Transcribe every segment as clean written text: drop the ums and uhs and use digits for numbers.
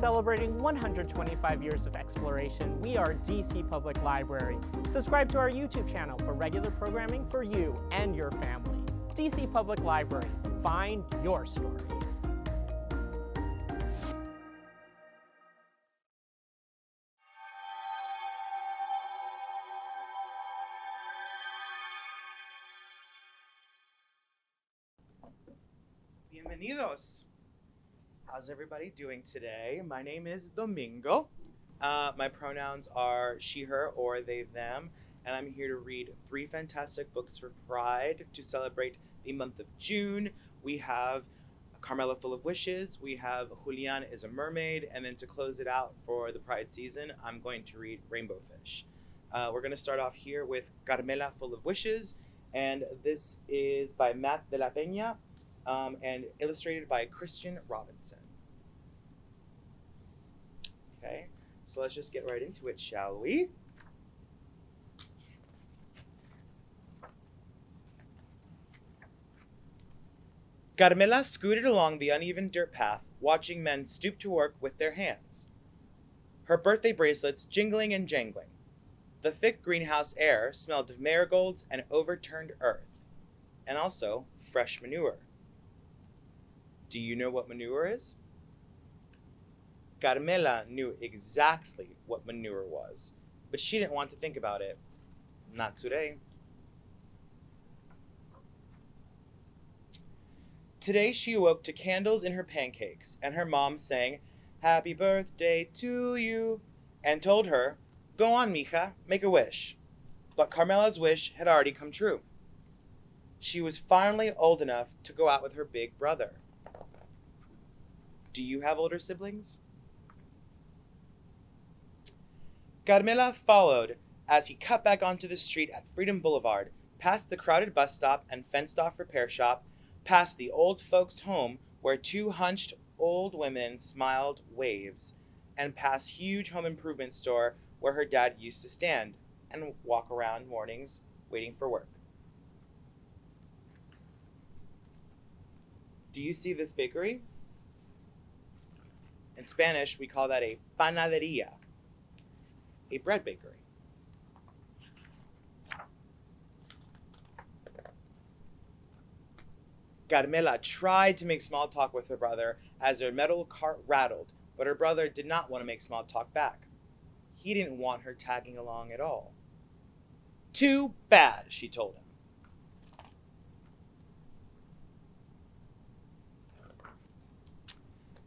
Celebrating 125 years of exploration, we are DC Public Library. Subscribe to our YouTube channel for regular programming for you and your family. DC Public Library, find your story. Bienvenidos. How's everybody doing today? My name is Domingo. My pronouns are she, her, or they, them, and I'm here to read 3 fantastic books for Pride to celebrate the month of June. We have Carmela Full of Wishes, we have Julian is a Mermaid, and then to close it out for the Pride season, I'm going to read Rainbow Fish. We're going to start off here with Carmela Full of Wishes, and this is by Matt de la Peña, and illustrated by Christian Robinson. Okay, so let's just get right into it, shall we? Carmela scooted along the uneven dirt path, watching men stoop to work with their hands. Her birthday bracelets jingling and jangling. The thick greenhouse air smelled of marigolds and overturned earth, and also fresh manure. Do you know what manure is? Carmela knew exactly what manure was, but she didn't want to think about it. Not today. Today she awoke to candles in her pancakes, and her mom sang, "Happy birthday to you," and told her, "Go on, mija, make a wish." But Carmela's wish had already come true. She was finally old enough to go out with her big brother. Do you have older siblings? Carmela followed as he cut back onto the street at Freedom Boulevard, past the crowded bus stop and fenced-off repair shop, past the old folks' home where 2 hunched old women smiled waves, and past huge home improvement store where her dad used to stand and walk around mornings waiting for work. Do you see this bakery? In Spanish, we call that a panaderia, a bread bakery. Carmela tried to make small talk with her brother as their metal cart rattled, but her brother did not want to make small talk back. He didn't want her tagging along at all. Too bad, she told him.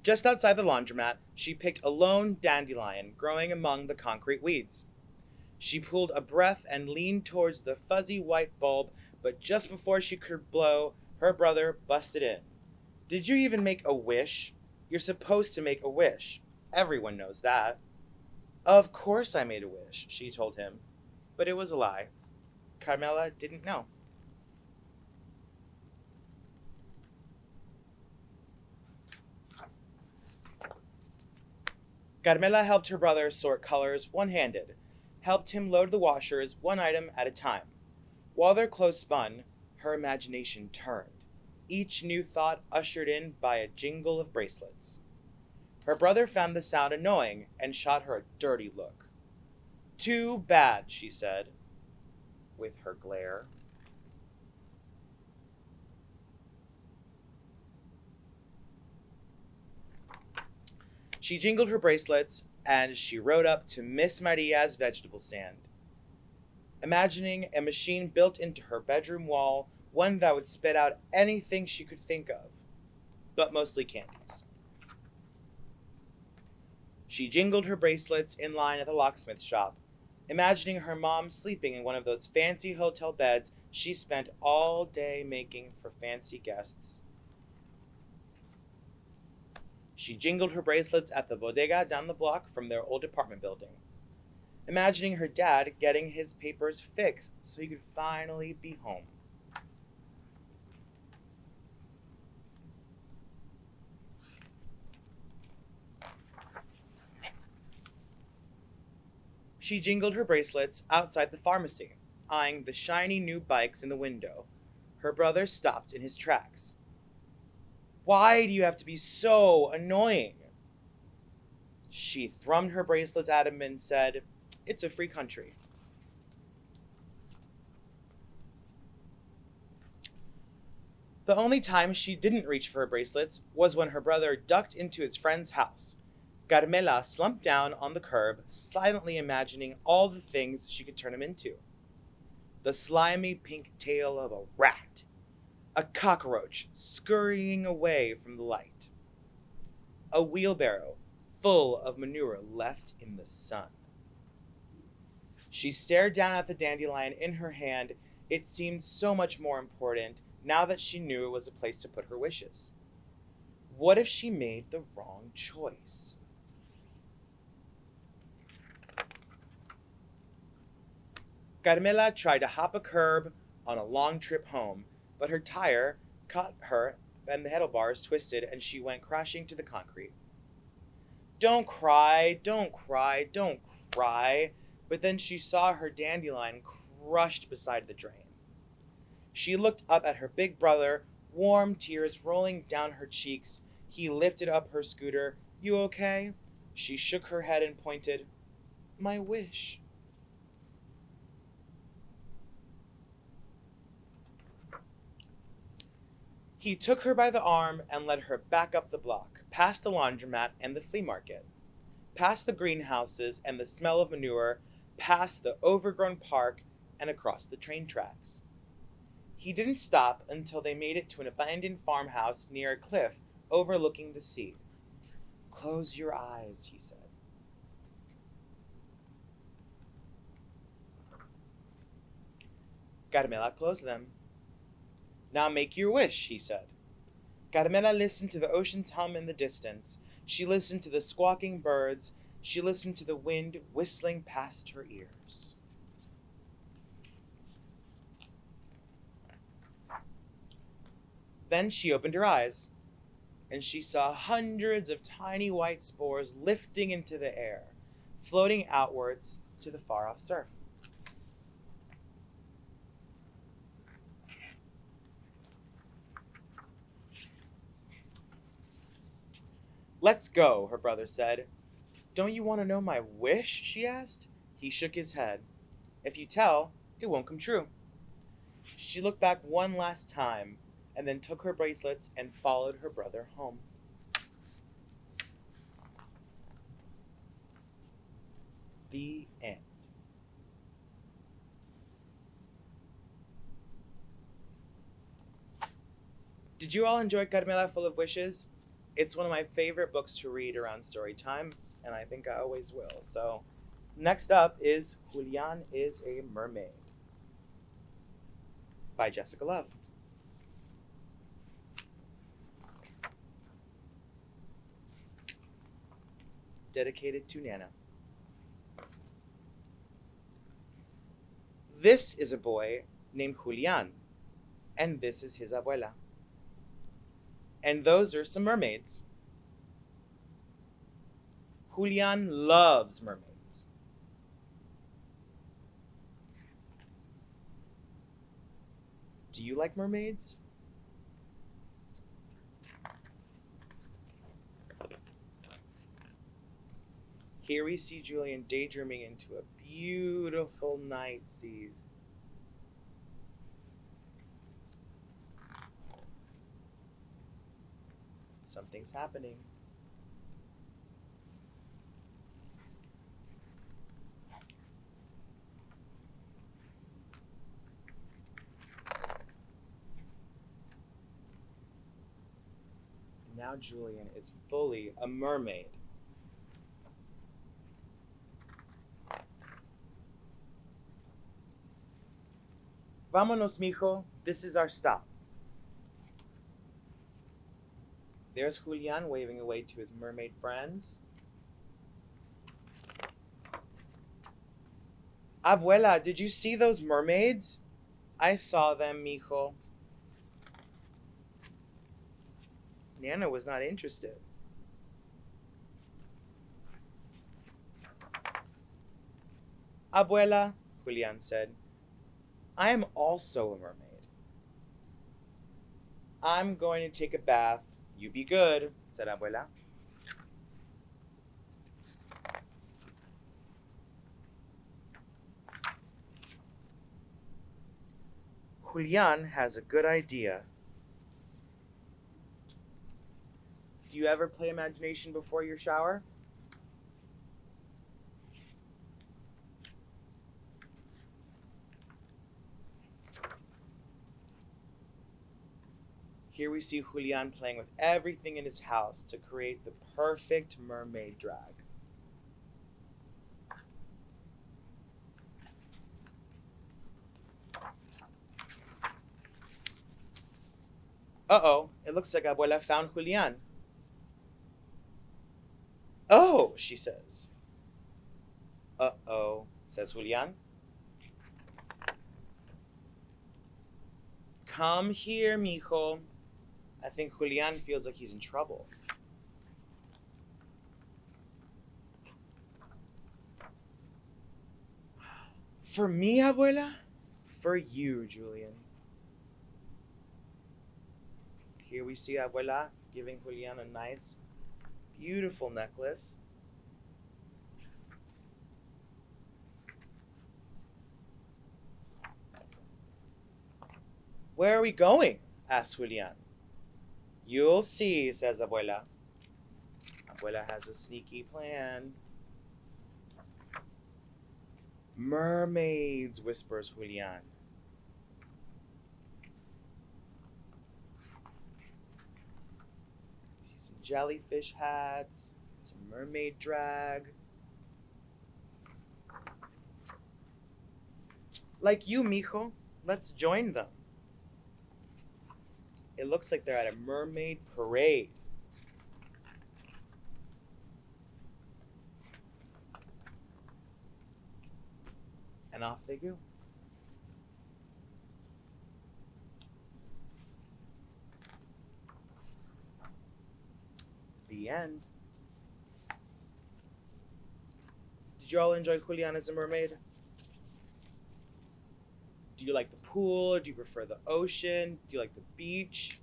Just outside the laundromat, she picked a lone dandelion growing among the concrete weeds. She pulled a breath and leaned towards the fuzzy white bulb, but just before she could blow, her brother busted in. "Did you even make a wish? You're supposed to make a wish. Everyone knows that." "Of course I made a wish," she told him, but it was a lie. Carmela didn't know. Carmela helped her brother sort colors one-handed, helped him load the washers one item at a time. While their clothes spun, her imagination turned, each new thought ushered in by a jingle of bracelets. Her brother found the sound annoying and shot her a dirty look. "Too bad," she said, with her glare. She jingled her bracelets, and she rode up to Miss Maria's vegetable stand, imagining a machine built into her bedroom wall, one that would spit out anything she could think of, but mostly candies. She jingled her bracelets in line at the locksmith shop, imagining her mom sleeping in one of those fancy hotel beds she spent all day making for fancy guests. She jingled her bracelets at the bodega down the block from their old apartment building, imagining her dad getting his papers fixed so he could finally be home. She jingled her bracelets outside the pharmacy, eyeing the shiny new bikes in the window. Her brother stopped in his tracks. "Why do you have to be so annoying?" She thrummed her bracelets at him and said, "It's a free country." The only time she didn't reach for her bracelets was when her brother ducked into his friend's house. Carmela slumped down on the curb, silently imagining all the things she could turn him into. The slimy pink tail of a rat, a cockroach scurrying away from the light, a wheelbarrow full of manure left in the sun. She stared down at the dandelion in her hand. It seemed so much more important now that she knew it was a place to put her wishes. What if she made the wrong choice? Carmela tried to hop a curb on a long trip home, but her tire caught her and the handlebars twisted and she went crashing to the concrete. "Don't cry, don't cry, don't cry," but then she saw her dandelion crushed beside the drain. She looked up at her big brother, warm tears rolling down her cheeks. He lifted up her scooter. "You okay?" She shook her head and pointed. "My wish." He took her by the arm and led her back up the block, past the laundromat and the flea market, past the greenhouses and the smell of manure, past the overgrown park and across the train tracks. He didn't stop until they made it to an abandoned farmhouse near a cliff overlooking the sea. "Close your eyes," he said. Carmela closed them. "Now make your wish," he said. Carmela listened to the ocean's hum in the distance. She listened to the squawking birds. She listened to the wind whistling past her ears. Then she opened her eyes, and she saw hundreds of tiny white spores lifting into the air, floating outwards to the far-off surf. "Let's go," her brother said. "Don't you want to know my wish?" she asked. He shook his head. "If you tell, it won't come true." She looked back one last time and then took her bracelets and followed her brother home. The end. Did you all enjoy Carmela Full of Wishes? It's one of my favorite books to read around story time, and I think I always will. So, next up is Julian is a Mermaid by Jessica Love. Dedicated to Nana. This is a boy named Julian, and this is his abuela. And those are some mermaids. Julian loves mermaids. Do you like mermaids? Here we see Julian daydreaming into a beautiful night sea. Something's happening. Now Julian is fully a mermaid. Vámonos, mijo. This is our stop. There's Julian waving away to his mermaid friends. Abuela, did you see those mermaids? I saw them, mijo. Nana was not interested. Abuela, Julian said, I am also a mermaid. I'm going to take a bath. You be good, said Abuela. Julian has a good idea. Do you ever play imagination before your shower? Here we see Julian playing with everything in his house to create the perfect mermaid drag. Uh-oh, it looks like Abuela found Julian. Oh, she says. Uh-oh, says Julian. Come here, mijo. I think Julian feels like he's in trouble. For me, Abuela? For you, Julian. Here we see Abuela giving Julian a nice, beautiful necklace. Where are we going? Asks Julian. You'll see, says Abuela. Abuela has a sneaky plan. Mermaids, whispers Julian. See some jellyfish hats, some mermaid drag. Like you, mijo. Let's join them. It looks like they're at a mermaid parade. And off they go. The end. Did you all enjoy Julian as a mermaid? Do you like the pool? Do you prefer the ocean? Do you like the beach?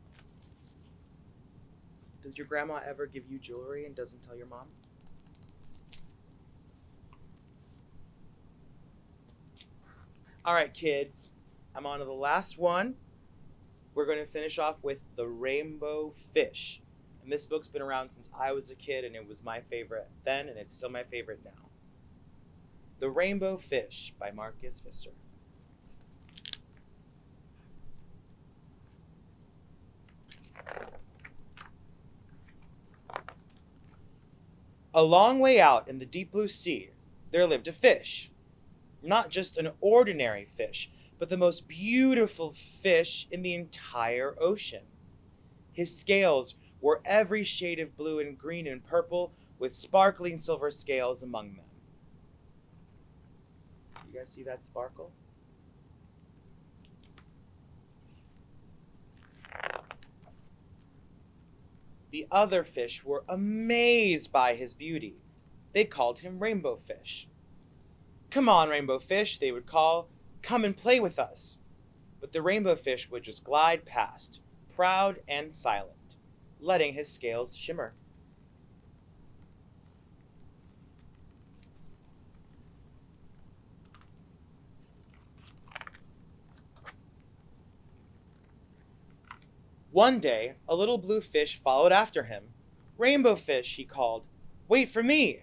Does your grandma ever give you jewelry and doesn't tell your mom? All right, kids. I'm on to the last one. We're going to finish off with The Rainbow Fish. And this book's been around since I was a kid, and it was my favorite then, and it's still my favorite now. The Rainbow Fish by Marcus Pfister. A long way out in the deep blue sea, there lived a fish. Not just an ordinary fish, but the most beautiful fish in the entire ocean. His scales were every shade of blue and green and purple, with sparkling silver scales among them. You guys see that sparkle? The other fish were amazed by his beauty. They called him Rainbow Fish. Come on, Rainbow Fish, they would call. Come and play with us. But the Rainbow Fish would just glide past, proud and silent, letting his scales shimmer. One day, a little blue fish followed after him. Rainbow Fish, he called, wait for me.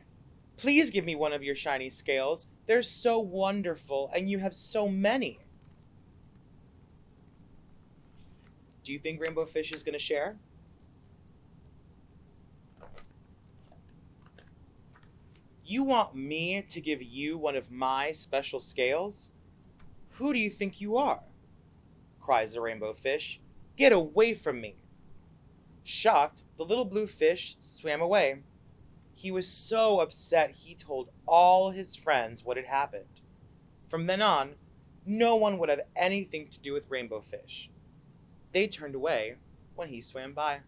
Please give me one of your shiny scales. They're so wonderful, and you have so many. Do you think Rainbow Fish is going to share? You want me to give you one of my special scales? Who do you think you are? Cries the Rainbow Fish. Get away from me. Shocked, the little blue fish swam away. He was so upset he told all his friends what had happened. From then on, no one would have anything to do with Rainbow Fish. They turned away when he swam by.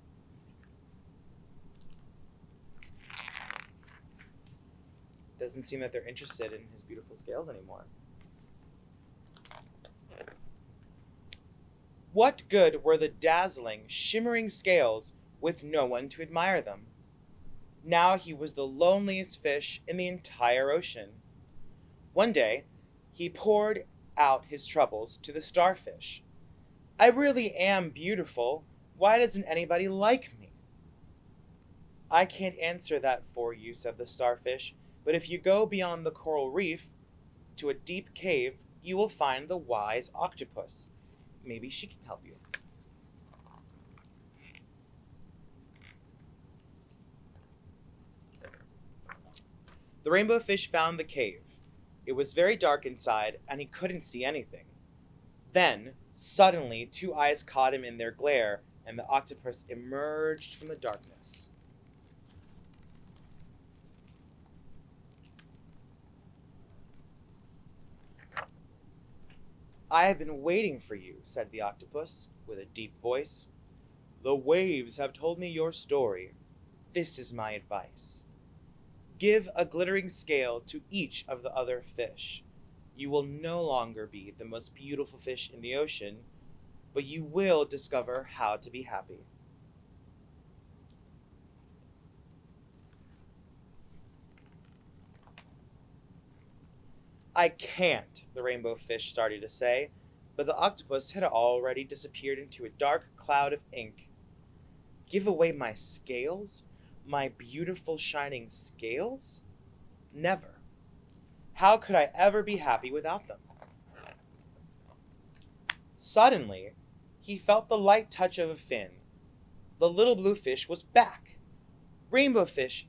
Doesn't seem that they're interested in his beautiful scales anymore. What good were the dazzling, shimmering scales with no one to admire them? Now he was the loneliest fish in the entire ocean. One day, he poured out his troubles to the starfish. I really am beautiful. Why doesn't anybody like me? I can't answer that for you, said the starfish, but if you go beyond the coral reef to a deep cave, you will find the wise octopus. Maybe she can help you. The rainbow fish found the cave. It was very dark inside, and he couldn't see anything. Then, suddenly, two eyes caught him in their glare, and the octopus emerged from the darkness. I have been waiting for you, said the octopus, with a deep voice. The waves have told me your story. This is my advice. Give a glittering scale to each of the other fish. You will no longer be the most beautiful fish in the ocean, but you will discover how to be happy. I can't, the rainbow fish started to say, but the octopus had already disappeared into a dark cloud of ink. Give away my scales? My beautiful shining scales? Never. How could I ever be happy without them? Suddenly, he felt the light touch of a fin. The little blue fish was back. Rainbow fish,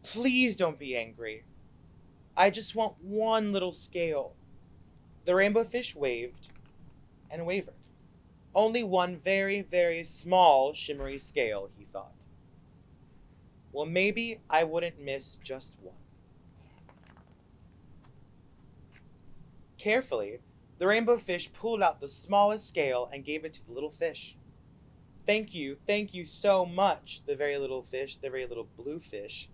please don't be angry. I just want one little scale. The rainbow fish waved and wavered. Only one very, very small shimmery scale, he thought. Well, maybe I wouldn't miss just one. Carefully, the rainbow fish pulled out the smallest scale and gave it to the little fish. Thank you so much, the very little blue fish,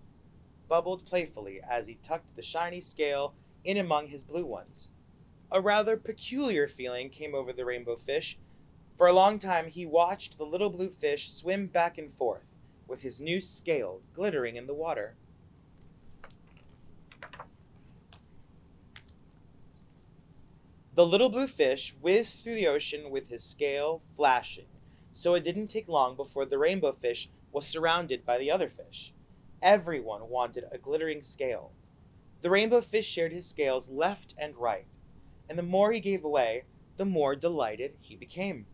bubbled playfully as he tucked the shiny scale in among his blue ones. A rather peculiar feeling came over the rainbow fish. For a long time he watched the little blue fish swim back and forth, with his new scale glittering in the water. The little blue fish whizzed through the ocean with his scale flashing, so it didn't take long before the rainbow fish was surrounded by the other fish. Everyone wanted a glittering scale. The rainbow fish shared his scales left and right, and the more he gave away, the more delighted he became.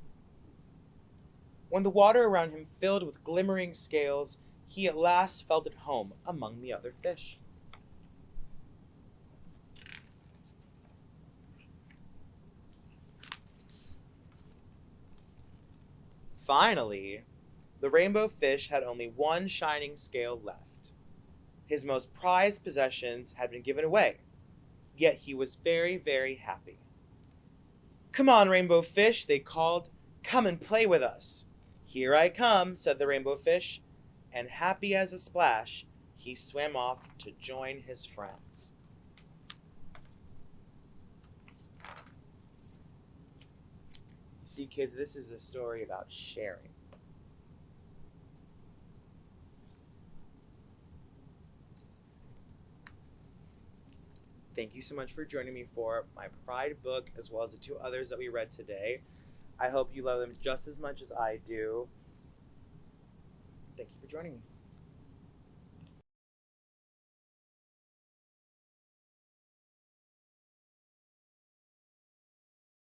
When the water around him filled with glimmering scales, he at last felt at home among the other fish. Finally, the rainbow fish had only one shining scale left. His most prized possessions had been given away, yet he was very, very happy. Come on, rainbow fish, they called. Come and play with us. Here I come, said the rainbow fish, and happy as a splash, he swam off to join his friends. See, kids, this is a story about sharing. Thank you so much for joining me for my Pride book, as well as the two others that we read today. I hope you love them just as much as I do. Thank you for joining me.